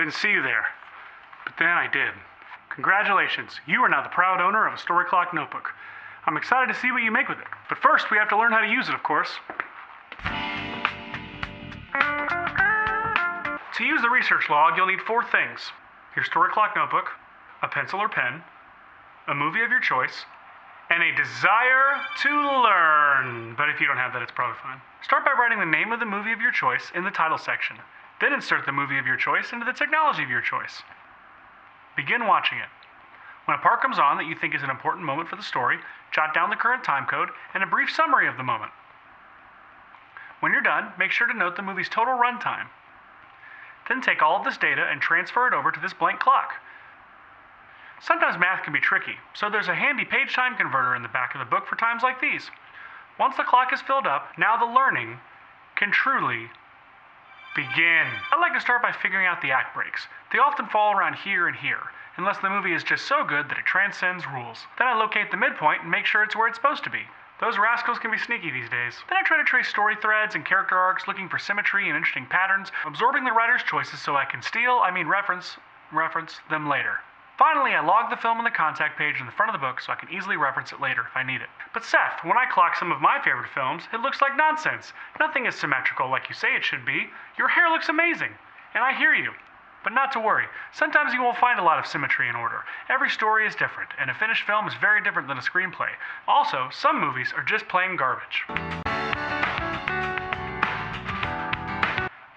didn't see you there. But then I did. Congratulations, you are now the proud owner of a Storyclock notebook. I'm excited to see what you make with it. But first, we have to learn how to use it, of course. To use the research log, you'll need 4 things. Your Storyclock notebook, a pencil or pen, a movie of your choice, and a desire to learn. But if you don't have that, it's probably fine. Start by writing the name of the movie of your choice in the title section. Then insert the movie of your choice into the technology of your choice. Begin watching it. When a part comes on that you think is an important moment for the story, jot down the current time code and a brief summary of the moment. When you're done, make sure to note the movie's total runtime. Then take all of this data and transfer it over to this blank clock. Sometimes math can be tricky, so there's a handy page time converter in the back of the book for times like these. Once the clock is filled up, now the learning can truly begin. I like to start by figuring out the act breaks. They often fall around here and here, unless the movie is just so good that it transcends rules. Then I locate the midpoint and make sure it's where it's supposed to be. Those rascals can be sneaky these days. Then I try to trace story threads and character arcs, looking for symmetry and interesting patterns, absorbing the writer's choices so I can reference them later. Finally, I log the film on the contact page in the front of the book so I can easily reference it later if I need it. But Seth, when I clock some of my favorite films, it looks like nonsense. Nothing is symmetrical like you say it should be. Your hair looks amazing. And I hear you. But not to worry. Sometimes you won't find a lot of symmetry and order. Every story is different, and a finished film is very different than a screenplay. Also, some movies are just plain garbage.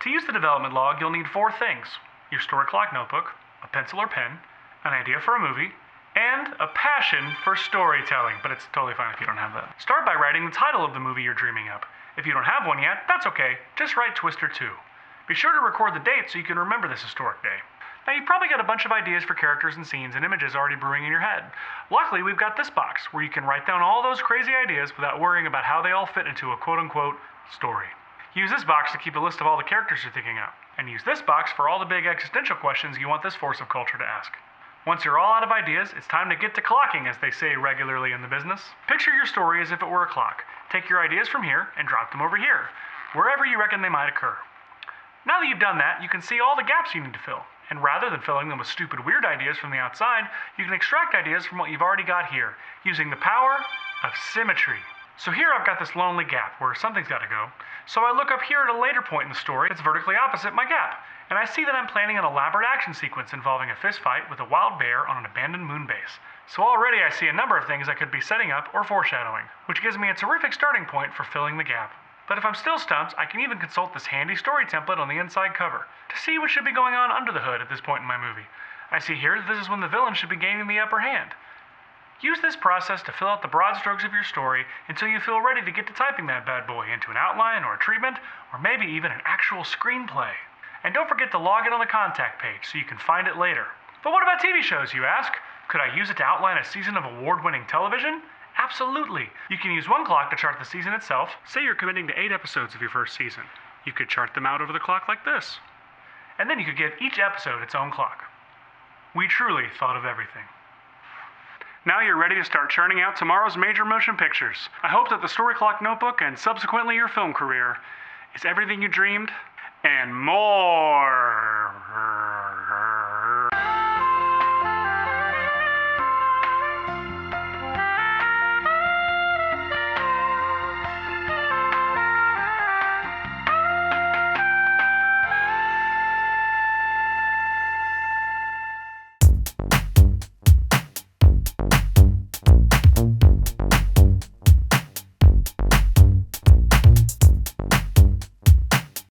To use the development log, you'll need 4 things. Your Storyclock notebook, a pencil or pen, an idea for a movie, and a passion for storytelling, but it's totally fine if you don't have that. Start by writing the title of the movie you're dreaming up. If you don't have one yet, that's okay. Just write Twister 2. Be sure to record the date so you can remember this historic day. Now, you've probably got a bunch of ideas for characters and scenes and images already brewing in your head. Luckily, we've got this box where you can write down all those crazy ideas without worrying about how they all fit into a quote-unquote story. Use this box to keep a list of all the characters you're thinking of, and use this box for all the big existential questions you want this force of culture to ask. Once you're all out of ideas, it's time to get to clocking, as they say regularly in the business. Picture your story as if it were a clock. Take your ideas from here and drop them over here, wherever you reckon they might occur. Now that you've done that, you can see all the gaps you need to fill. And rather than filling them with stupid, weird ideas from the outside, you can extract ideas from what you've already got here, using the power of symmetry. So here I've got this lonely gap where something's got to go. So I look up here at a later point in the story that's vertically opposite my gap. And I see that I'm planning an elaborate action sequence involving a fist fight with a wild bear on an abandoned moon base. So already I see a number of things I could be setting up or foreshadowing, which gives me a terrific starting point for filling the gap. But if I'm still stumped, I can even consult this handy story template on the inside cover to see what should be going on under the hood at this point in my movie. I see here that this is when the villain should be gaining the upper hand. Use this process to fill out the broad strokes of your story until you feel ready to get to typing that bad boy into an outline or a treatment, or maybe even an actual screenplay. And don't forget to log it on the contact page so you can find it later. But what about TV shows, you ask? Could I use it to outline a season of award-winning television? Absolutely. You can use one clock to chart the season itself. Say you're committing to 8 episodes of your first season. You could chart them out over the clock like this. And then you could give each episode its own clock. We truly thought of everything. Now you're ready to start churning out tomorrow's major motion pictures. I hope that the Storyclock notebook and subsequently your film career is everything you dreamed and more.